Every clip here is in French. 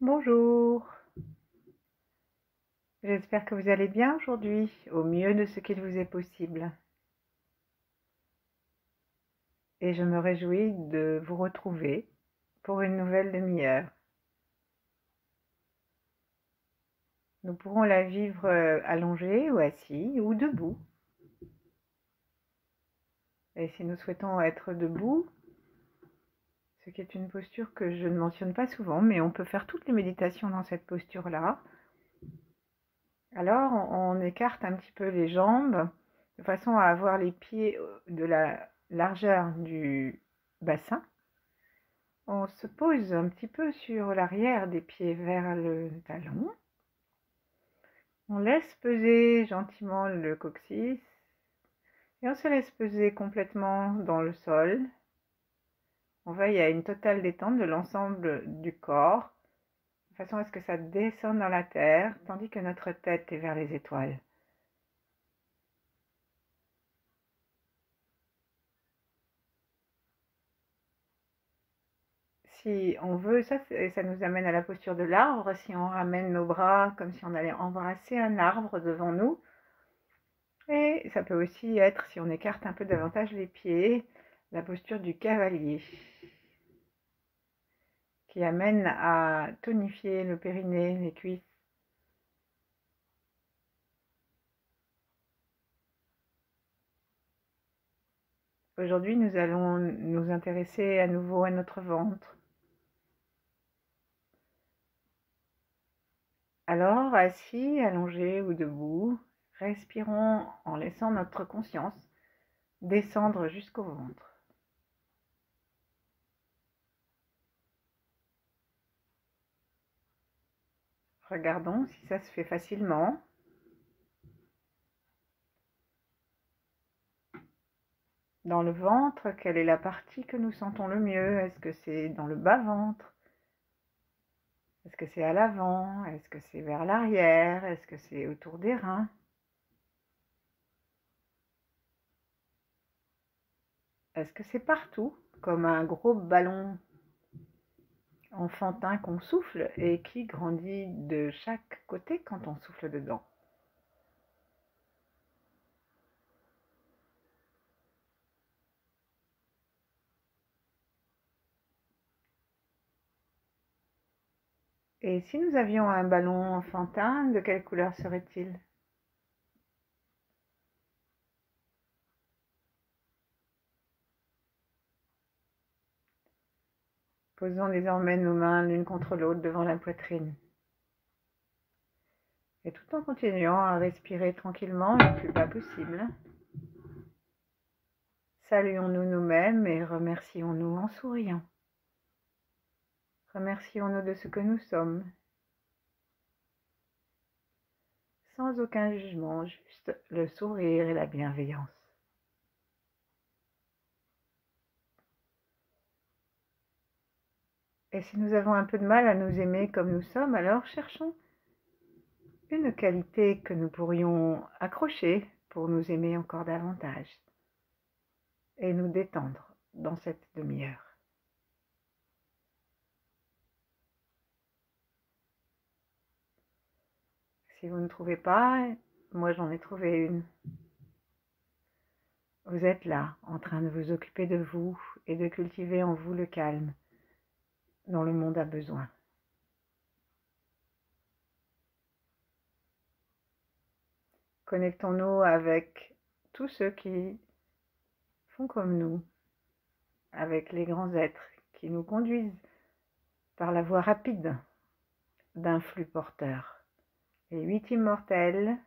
Bonjour, j'espère que vous allez bien aujourd'hui, au mieux de ce qu'il vous est possible. Et je me réjouis de vous retrouver pour une nouvelle demi-heure. Nous pourrons la vivre allongée ou assis ou debout. Et si nous souhaitons être debout, ce qui est une posture que je ne mentionne pas souvent, mais on peut faire toutes les méditations dans cette posture-là. Alors on écarte un petit peu les jambes de façon à avoir les pieds de la largeur du bassin. On se pose un petit peu sur l'arrière des pieds vers le talon. On laisse peser gentiment le coccyx et on se laisse peser complètement dans le sol. On veille à une totale détente de l'ensemble du corps, de façon à ce que ça descende dans la terre, tandis que notre tête est vers les étoiles. Si on veut, ça nous amène à la posture de l'arbre. Si on ramène nos bras comme si on allait embrasser un arbre devant nous, et ça peut aussi être, si on écarte un peu davantage les pieds, la posture du cavalier, qui amène à tonifier le périnée, les cuisses. Aujourd'hui, nous allons nous intéresser à nouveau à notre ventre. Alors, assis, allongé ou debout, respirons en laissant notre conscience descendre jusqu'au ventre. Regardons si ça se fait facilement. Dans le ventre, quelle est la partie que nous sentons le mieux? Est-ce que c'est dans le bas-ventre? Est-ce que c'est à l'avant? Est-ce que c'est vers l'arrière? Est-ce que c'est autour des reins? Est-ce que c'est partout, comme un gros ballon enfantin qu'on souffle et qui grandit de chaque côté quand on souffle dedans? Et si nous avions un ballon enfantin, de quelle couleur serait-il? Posons désormais nos mains l'une contre l'autre devant la poitrine. Et tout en continuant à respirer tranquillement le plus bas possible, saluons-nous nous-mêmes et remercions-nous en souriant. Remercions-nous de ce que nous sommes, sans aucun jugement, juste le sourire et la bienveillance. Et si nous avons un peu de mal à nous aimer comme nous sommes, alors cherchons une qualité que nous pourrions accrocher pour nous aimer encore davantage et nous détendre dans cette demi-heure. Si vous ne trouvez pas, moi j'en ai trouvé une. Vous êtes là, en train de vous occuper de vous et de cultiver en vous le calme dont le monde a besoin. Connectons-nous avec tous ceux qui font comme nous, avec les grands êtres qui nous conduisent par la voie rapide d'un flux porteur. Les 8 immortels,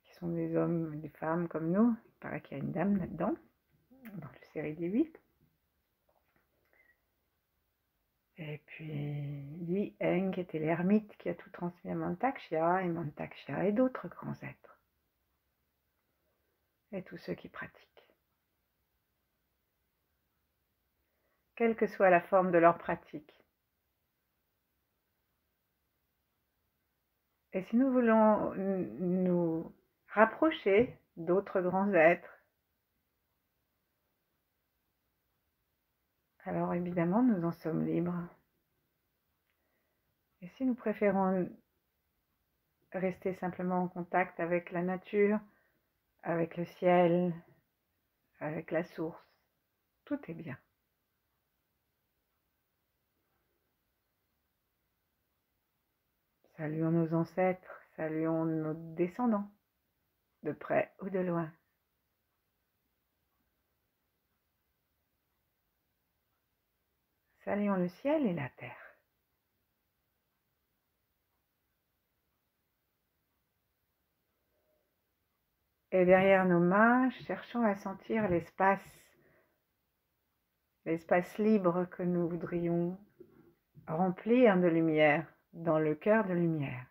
qui sont des hommes, des femmes comme nous, il paraît qu'il y a une dame là-dedans, dans la série des 8. Et puis Yi Heng, qui était l'ermite qui a tout transmis à Mantakshya, et Mantakshya et d'autres grands êtres. Et tous ceux qui pratiquent. Quelle que soit la forme de leur pratique. Et si nous voulons nous rapprocher d'autres grands êtres, alors évidemment nous en sommes libres. Et si nous préférons rester simplement en contact avec la nature, avec le ciel, avec la source, tout est bien. Saluons nos ancêtres, saluons nos descendants, de près ou de loin. Saluons le ciel et la terre. Et derrière nos mains, cherchons à sentir l'espace libre que nous voudrions remplir de lumière, dans le cœur de lumière.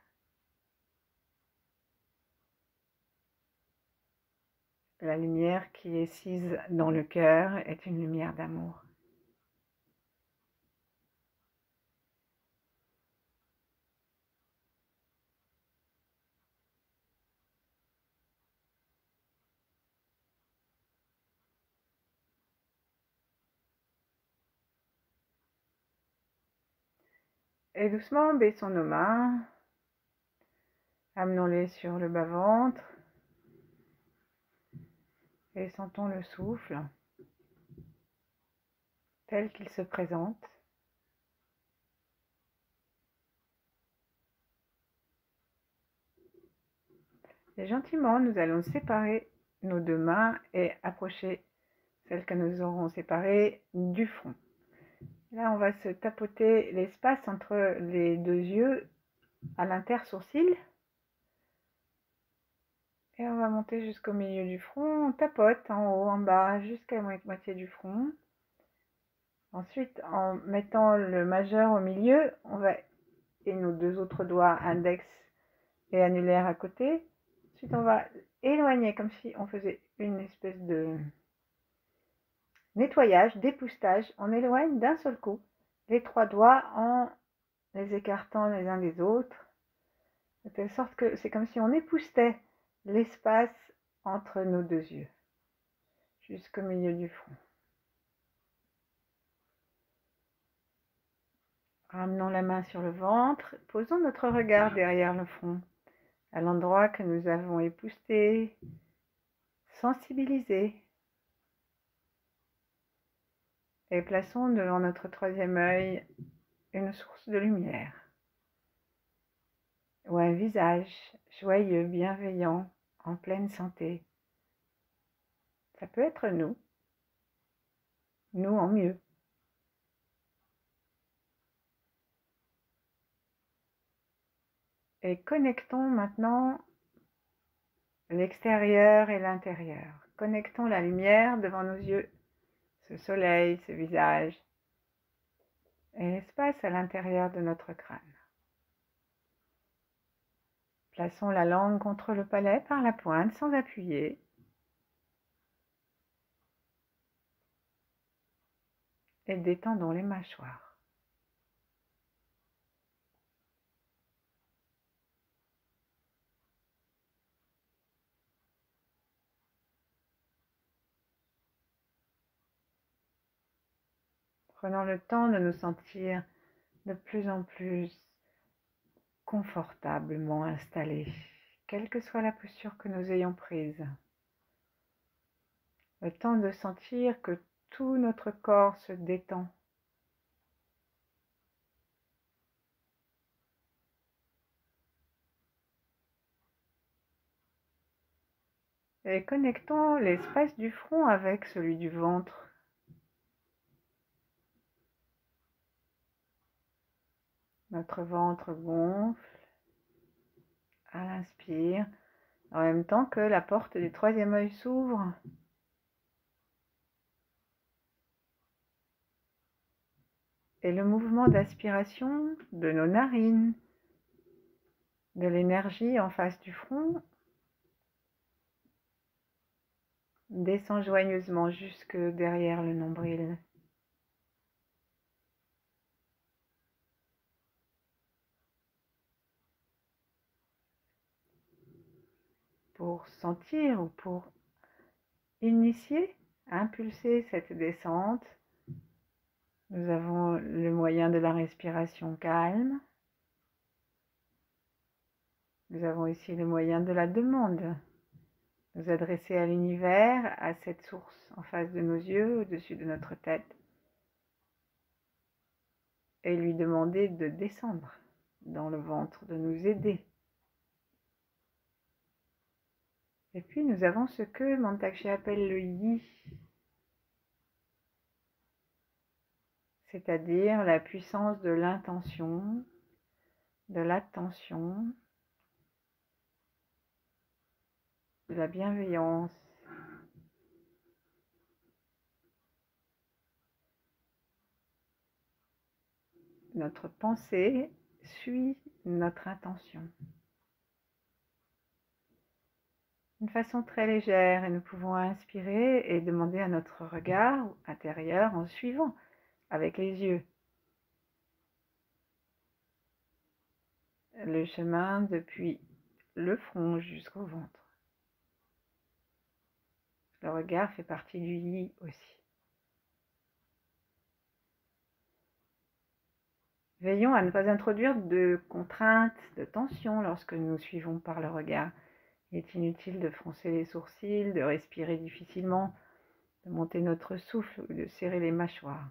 La lumière qui est sise dans le cœur est une lumière d'amour. Et doucement, baissons nos mains, amenons-les sur le bas-ventre et sentons le souffle tel qu'il se présente. Et gentiment, nous allons séparer nos deux mains et approcher celles que nous aurons séparées du front. Là, on va se tapoter l'espace entre les deux yeux à l'intersourcil. Et on va monter jusqu'au milieu du front. On tapote en haut, en bas, jusqu'à la moitié du front. Ensuite, en mettant le majeur au milieu, et nos deux autres doigts, index et annulaire à côté. Ensuite, on va éloigner comme si on faisait une espèce de nettoyage, d'époustage. On éloigne d'un seul coup les trois doigts en les écartant les uns des autres, de telle sorte que c'est comme si on époussetait l'espace entre nos deux yeux, jusqu'au milieu du front. Ramenons la main sur le ventre, posons notre regard derrière le front, à l'endroit que nous avons épousseté, sensibilisé. Et plaçons devant notre troisième œil une source de lumière, ou un visage joyeux, bienveillant, en pleine santé. Ça peut être nous en mieux. Et connectons maintenant l'extérieur et l'intérieur. Connectons la lumière devant nos yeux, ce soleil, ce visage, et l'espace à l'intérieur de notre crâne. Plaçons la langue contre le palais par la pointe sans appuyer. Et détendons les mâchoires. Prenons le temps de nous sentir de plus en plus confortablement installés, quelle que soit la posture que nous ayons prise. Le temps de sentir que tout notre corps se détend. Et connectons l'espace du front avec celui du ventre. Notre ventre gonfle à l'inspire, en même temps que la porte du troisième œil s'ouvre. Et le mouvement d'aspiration de nos narines, de l'énergie en face du front, descend joyeusement jusque derrière le nombril. Pour sentir ou pour initier, impulser cette descente, Nous avons le moyen de la respiration calme. Nous avons aussi le moyen de la demande. Nous adresser à l'univers, à cette source en face de nos yeux, au-dessus de notre tête, et lui demander de descendre dans le ventre, de nous aider. Et puis nous avons ce que Montakshay appelle le yi, c'est-à-dire la puissance de l'intention, de l'attention, de la bienveillance. Notre pensée suit notre intention. D'une façon très légère, et nous pouvons inspirer et demander à notre regard intérieur en suivant avec les yeux le chemin depuis le front jusqu'au ventre. Le regard fait partie du yi aussi. Veillons à ne pas introduire de contraintes, de tension lorsque nous suivons par le regard. Il est inutile de froncer les sourcils, de respirer difficilement, de monter notre souffle ou de serrer les mâchoires.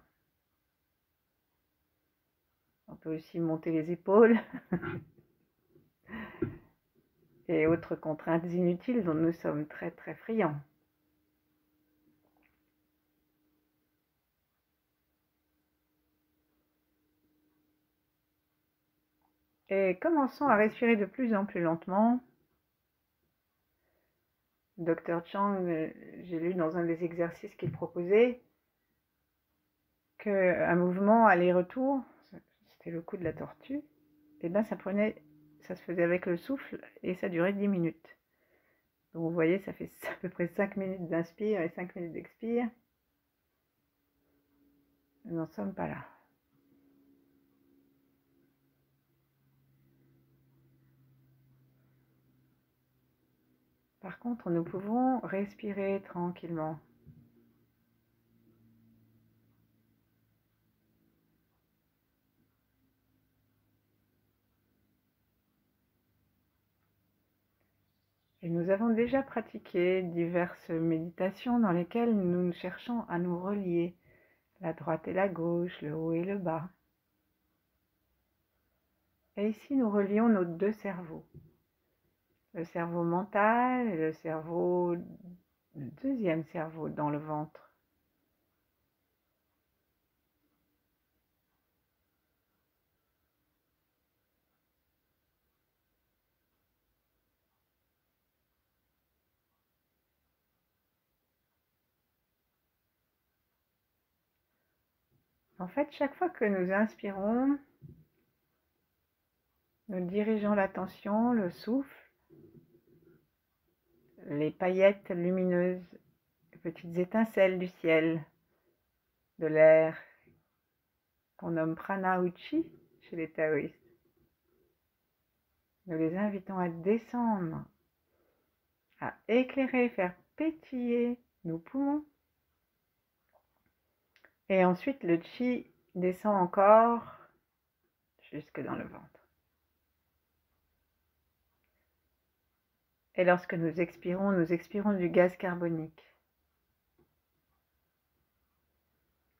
On peut aussi monter les épaules et autres contraintes inutiles dont nous sommes très très friands. Et commençons à respirer de plus en plus lentement. Dr Chang, j'ai lu dans un des exercices qu'il proposait qu'un mouvement aller-retour, c'était le coup de la tortue, et bien ça se faisait avec le souffle et ça durait 10 minutes. Donc vous voyez, ça fait à peu près 5 minutes d'inspire et 5 minutes d'expire. Nous n'en sommes pas là. Par contre, nous pouvons respirer tranquillement. Et nous avons déjà pratiqué diverses méditations dans lesquelles nous cherchons à nous relier, la droite et la gauche, le haut et le bas. Et ici, nous relions nos deux cerveaux. Le cerveau mental et le deuxième cerveau dans le ventre. En fait, chaque fois que nous inspirons, nous dirigeons l'attention, le souffle, les paillettes lumineuses, les petites étincelles du ciel, de l'air, qu'on nomme prana ou chi chez les taoïstes. Nous les invitons à descendre, à éclairer, faire pétiller nos poumons. Et ensuite, le chi descend encore jusque dans le ventre. Et lorsque nous expirons du gaz carbonique.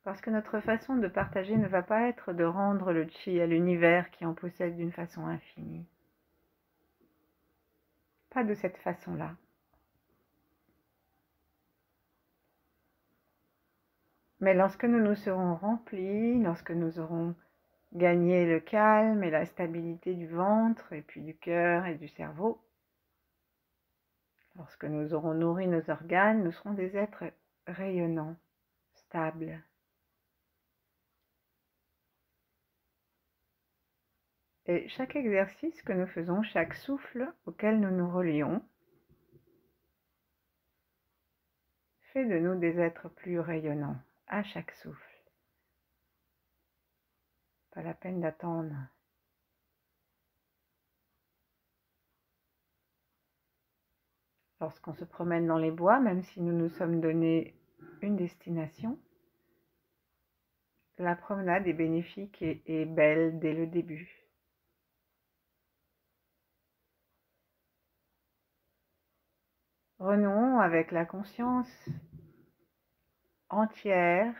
Parce que notre façon de partager ne va pas être de rendre le chi à l'univers qui en possède d'une façon infinie. Pas de cette façon-là. Mais lorsque nous nous serons remplis, lorsque nous aurons gagné le calme et la stabilité du ventre et puis du cœur et du cerveau, lorsque nous aurons nourri nos organes, nous serons des êtres rayonnants, stables. Et chaque exercice que nous faisons, chaque souffle auquel nous nous relions, fait de nous des êtres plus rayonnants à chaque souffle. Pas la peine d'attendre. Lorsqu'on se promène dans les bois, même si nous nous sommes donné une destination, la promenade est bénéfique et belle dès le début. Renouons avec la conscience entière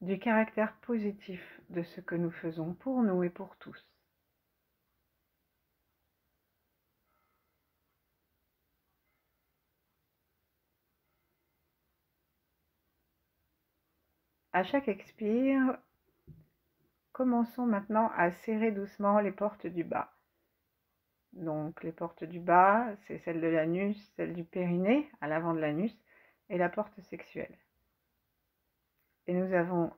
du caractère positif de ce que nous faisons pour nous et pour tous. À chaque expire, commençons maintenant à serrer doucement les portes du bas. Donc les portes du bas, c'est celle de l'anus, celle du périnée, à l'avant de l'anus, et la porte sexuelle. Et nous avons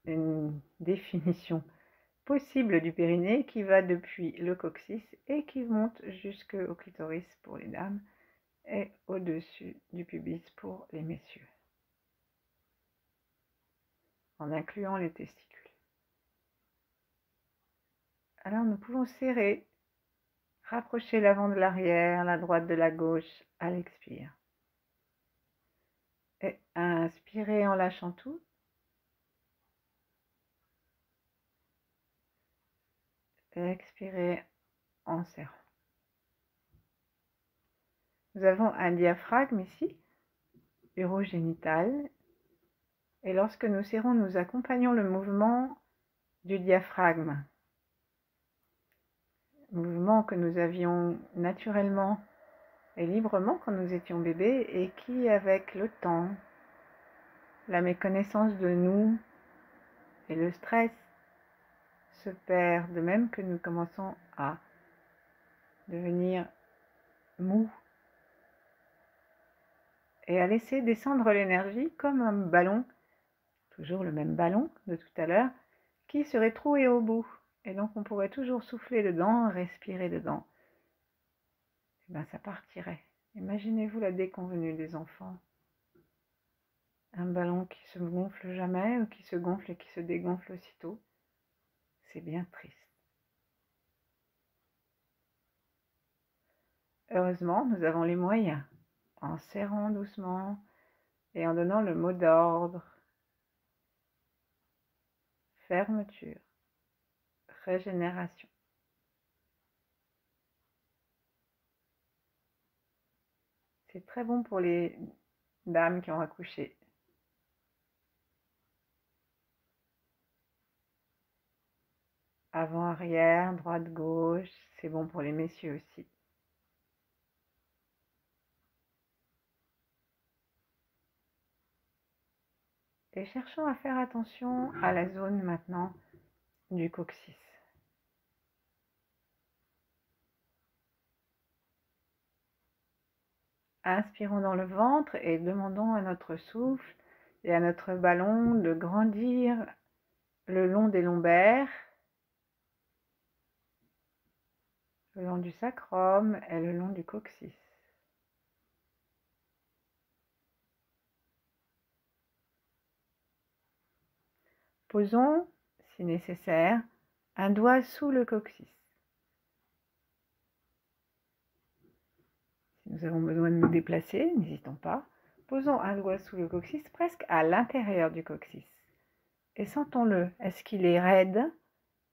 une définition possible du périnée qui va depuis le coccyx et qui monte jusqu'au clitoris pour les dames et au-dessus du pubis pour les messieurs, en incluant les testicules. Alors nous pouvons serrer, rapprocher l'avant de l'arrière, la droite de la gauche à l'expire. Et inspirez en lâchant tout. Et expirez en serrant. Nous avons un diaphragme ici, urogénital. Et lorsque nous serrons, nous accompagnons le mouvement du diaphragme. Mouvement que nous avions naturellement et librement quand nous étions bébés et qui, avec le temps, la méconnaissance de nous et le stress se perd, de même que nous commençons à devenir mous et à laisser descendre l'énergie comme un ballon, toujours le même ballon de tout à l'heure, qui serait troué au bout. Et donc on pourrait toujours souffler dedans, respirer dedans. Et bien ça partirait. Imaginez-vous la déconvenue des enfants. Un ballon qui se gonfle jamais ou qui se gonfle et qui se dégonfle aussitôt. C'est bien triste. Heureusement, nous avons les moyens, en serrant doucement et en donnant le mot d'ordre. Fermeture, régénération. C'est très bon pour les dames qui ont accouché. Avant, arrière, droite, gauche, c'est bon pour les messieurs aussi. Et cherchons à faire attention à la zone maintenant du coccyx. Inspirons dans le ventre et demandons à notre souffle et à notre ballon de grandir le long des lombaires, le long du sacrum et le long du coccyx. Posons, si nécessaire, un doigt sous le coccyx. Si nous avons besoin de nous déplacer, n'hésitons pas. Posons un doigt sous le coccyx, presque à l'intérieur du coccyx. Et sentons-le. Est-ce qu'il est raide?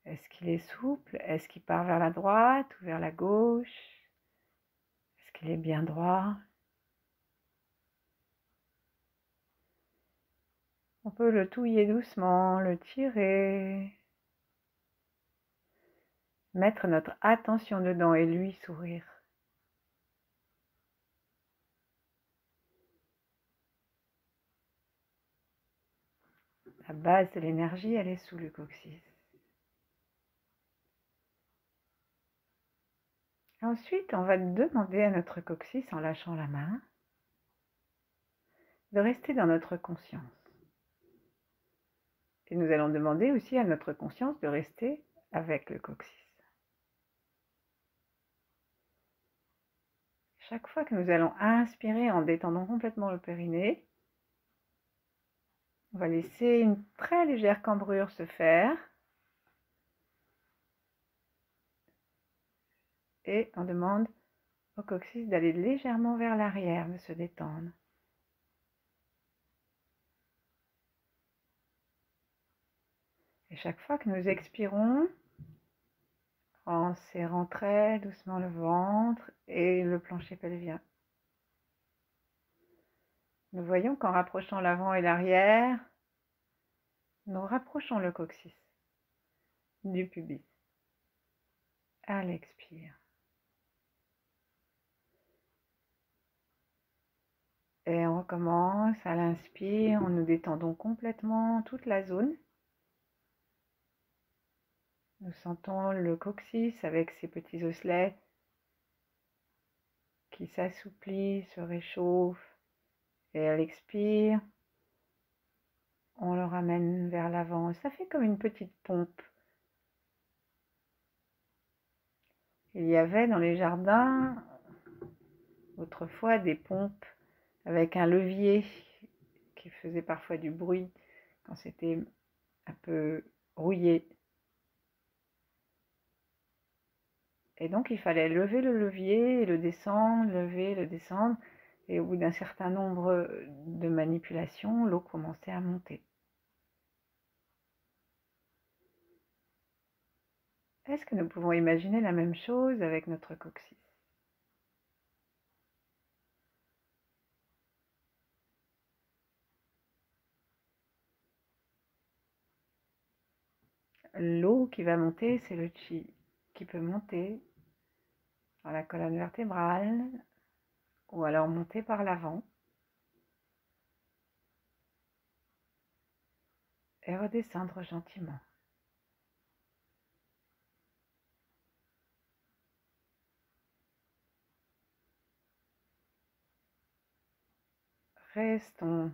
Est-ce qu'il est souple? Est-ce qu'il part vers la droite ou vers la gauche? Est-ce qu'il est bien droit? On peut le touiller doucement, le tirer, mettre notre attention dedans et lui sourire. La base de l'énergie, elle est sous le coccyx. Ensuite, on va demander à notre coccyx, en lâchant la main, de rester dans notre conscience. Et nous allons demander aussi à notre conscience de rester avec le coccyx. Chaque fois que nous allons inspirer en détendant complètement le périnée, on va laisser une très légère cambrure se faire. Et on demande au coccyx d'aller légèrement vers l'arrière, de se détendre. Et chaque fois que nous expirons, en serrant très doucement le ventre et le plancher pelvien, nous voyons qu'en rapprochant l'avant et l'arrière, nous rapprochons le coccyx du pubis à l'expire. Et on recommence à l'inspire, nous détendons complètement toute la zone. Nous sentons le coccyx avec ses petits osselets qui s'assouplit, se réchauffe. Et à l'expire, on le ramène vers l'avant. Ça fait comme une petite pompe. Il y avait dans les jardins autrefois des pompes avec un levier qui faisait parfois du bruit quand c'était un peu rouillé. Et donc il fallait lever le levier et le descendre, lever, le descendre. Et au bout d'un certain nombre de manipulations, l'eau commençait à monter. Est-ce que nous pouvons imaginer la même chose avec notre coccyx? L'eau qui va monter, c'est le chi qui peut monter dans la colonne vertébrale ou alors monter par l'avant et redescendre gentiment. Restons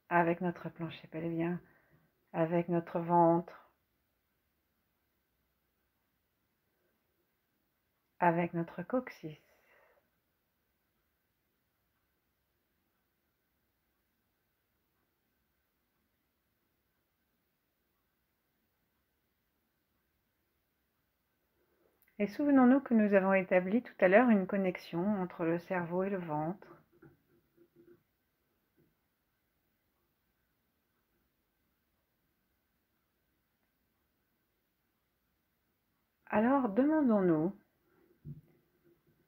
avec notre plancher pelvien, avec notre ventre, avec notre coccyx. Et souvenons-nous que nous avons établi tout à l'heure une connexion entre le cerveau et le ventre. Alors demandons-nous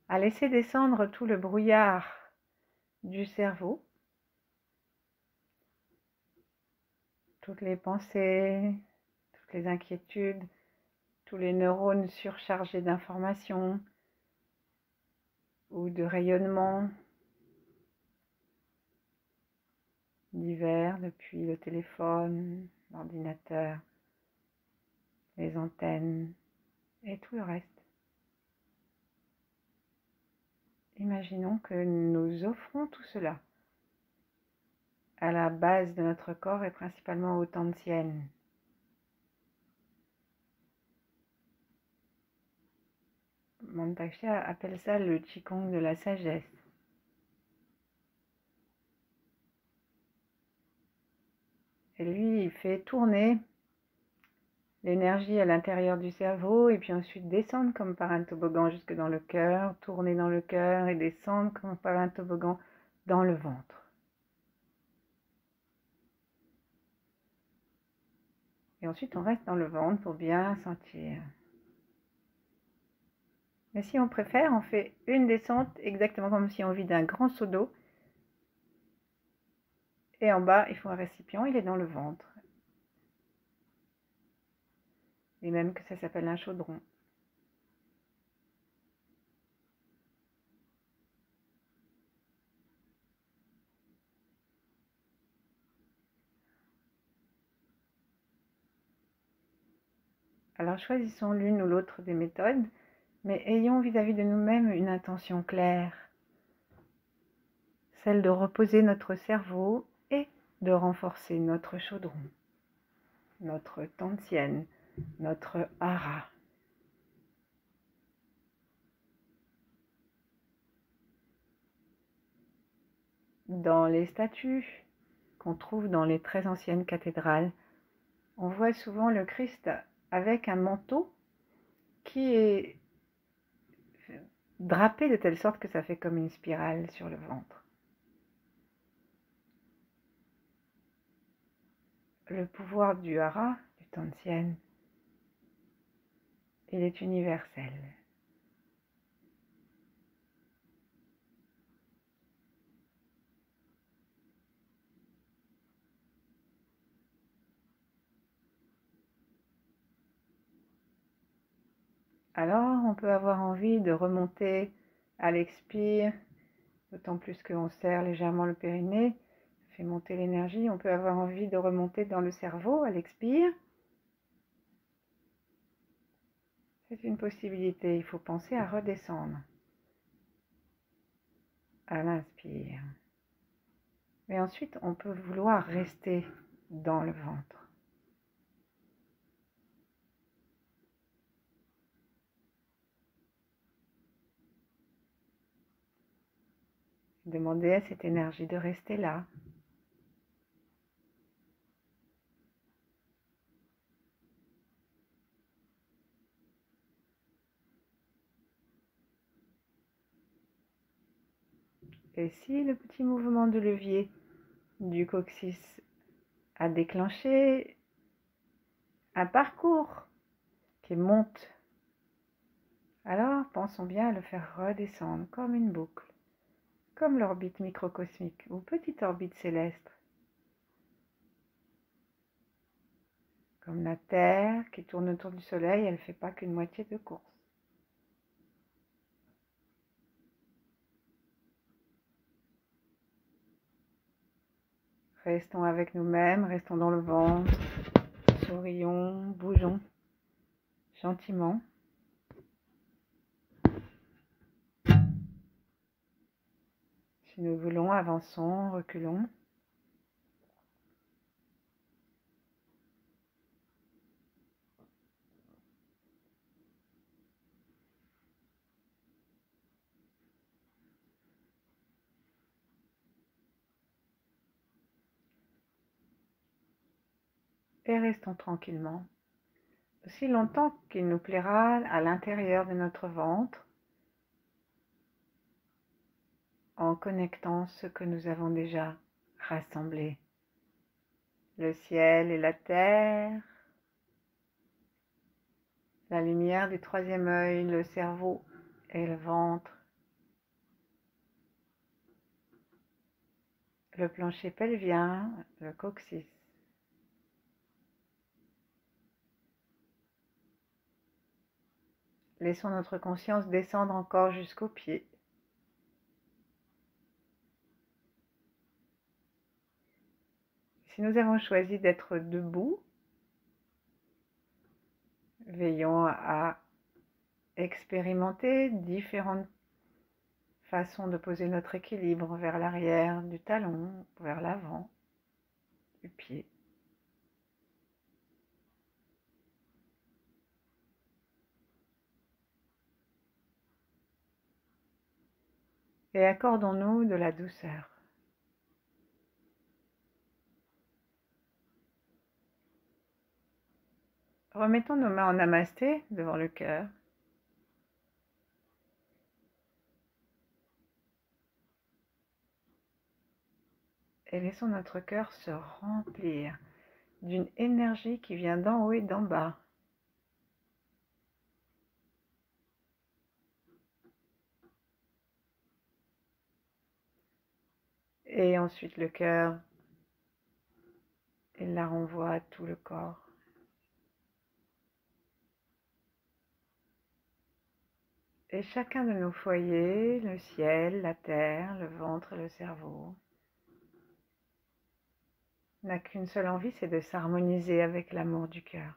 à laisser descendre tout le brouillard du cerveau, toutes les pensées, toutes les inquiétudes, tous les neurones surchargés d'informations ou de rayonnements divers depuis le téléphone, l'ordinateur, les antennes et tout le reste. Imaginons que nous offrons tout cela à la base de notre corps et principalement au Tantien. Mantak Chia appelle ça le Qigong de la sagesse. Et lui, il fait tourner l'énergie à l'intérieur du cerveau et puis ensuite descendre comme par un toboggan jusque dans le cœur, tourner dans le cœur et descendre comme par un toboggan dans le ventre. Et ensuite, on reste dans le ventre pour bien sentir. Mais si on préfère, on fait une descente exactement comme si on vide un grand seau d'eau. Et en bas, il faut un récipient, il est dans le ventre. Et même que ça s'appelle un chaudron. Alors choisissons l'une ou l'autre des méthodes, mais ayons vis-à-vis de nous-mêmes une intention claire, celle de reposer notre cerveau et de renforcer notre chaudron, notre Tantien, notre hara. Dans les statues qu'on trouve dans les très anciennes cathédrales, on voit souvent le Christ avec un manteau qui est drapé de telle sorte que ça fait comme une spirale sur le ventre. Le pouvoir du hara, du est ancien, il est universel. Alors, on peut avoir envie de remonter à l'expire, d'autant plus qu'on serre légèrement le périnée, ça fait monter l'énergie. On peut avoir envie de remonter dans le cerveau à l'expire. C'est une possibilité, il faut penser à redescendre à l'inspire. Mais ensuite, on peut vouloir rester dans le ventre. Demandez à cette énergie de rester là. Et si le petit mouvement de levier du coccyx a déclenché un parcours qui monte, alors pensons bien à le faire redescendre comme une boucle, comme l'orbite microcosmique ou petite orbite céleste, comme la Terre qui tourne autour du Soleil, elle ne fait pas qu'une moitié de course. Restons avec nous-mêmes, restons dans le ventre, sourions, bougeons gentiment. Si nous voulons, avançons, reculons. Et restons tranquillement, aussi longtemps qu'il nous plaira à l'intérieur de notre ventre, en connectant ce que nous avons déjà rassemblé. Le ciel et la terre, la lumière du troisième œil, le cerveau et le ventre, le plancher pelvien, le coccyx. Laissons notre conscience descendre encore jusqu'aux pieds. Si nous avons choisi d'être debout, veillons à expérimenter différentes façons de poser notre équilibre vers l'arrière du talon, vers l'avant du pied. Et accordons-nous de la douceur. Remettons nos mains en namasté devant le cœur. Et laissons notre cœur se remplir d'une énergie qui vient d'en haut et d'en bas. Et ensuite le cœur, il la renvoie à tout le corps. Et chacun de nos foyers, le ciel, la terre, le ventre, le cerveau, n'a qu'une seule envie, c'est de s'harmoniser avec l'amour du cœur.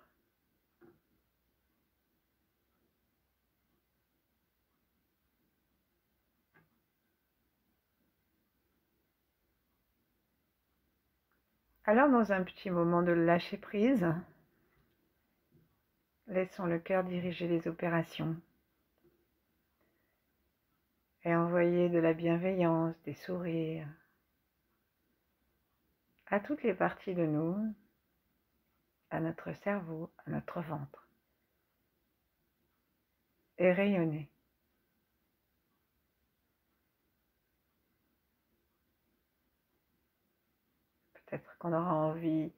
Alors, dans un petit moment de lâcher prise, laissons le cœur diriger les opérations et envoyer de la bienveillance, des sourires à toutes les parties de nous, à notre cerveau, à notre ventre, et rayonner. Peut-être qu'on aura envie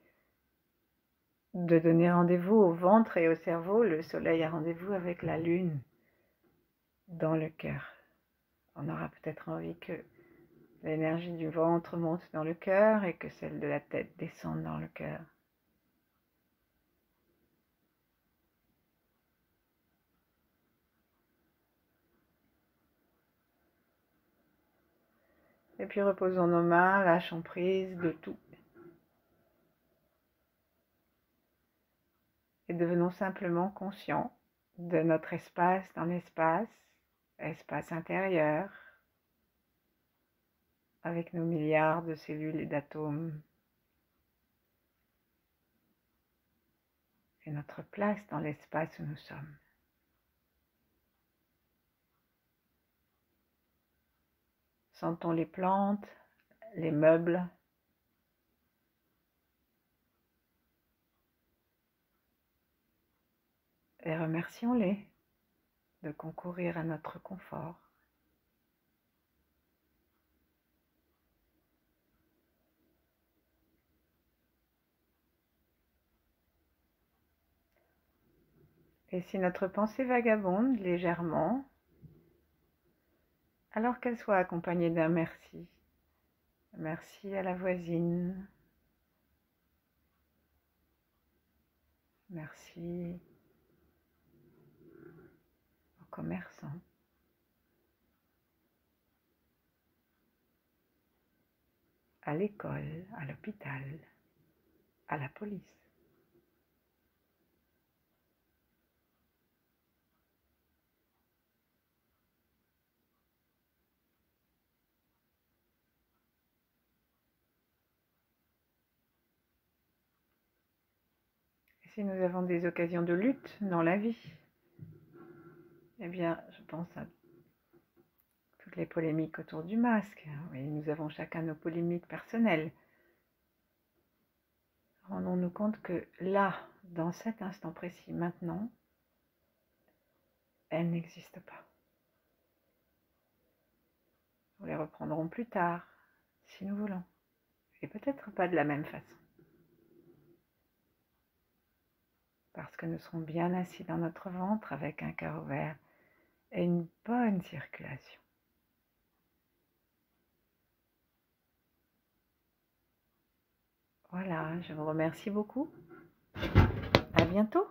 de donner rendez-vous au ventre et au cerveau. Le soleil a rendez-vous avec la lune dans le cœur. On aura peut-être envie que l'énergie du ventre monte dans le cœur et que celle de la tête descende dans le cœur. Et puis reposons nos mains, lâchons prise de tout. Et devenons simplement conscients de notre espace dans l'espace, espace intérieur, avec nos milliards de cellules et d'atomes, et notre place dans l'espace où nous sommes. Sentons les plantes, les meubles, et remercions-les de concourir à notre confort. Et si notre pensée vagabonde légèrement, alors qu'elle soit accompagnée d'un merci. Merci à la voisine. Merci aux commerçants. À l'école, à l'hôpital, à la police. Et si nous avons des occasions de lutte dans la vie, eh bien, je pense à toutes les polémiques autour du masque. Oui, nous avons chacun nos polémiques personnelles. Rendons-nous compte que là, dans cet instant précis, maintenant, elles n'existent pas. Nous les reprendrons plus tard, si nous voulons, et peut-être pas de la même façon. Parce que nous serons bien assis dans notre ventre avec un cœur ouvert et une bonne circulation. Voilà, je vous remercie beaucoup. À bientôt.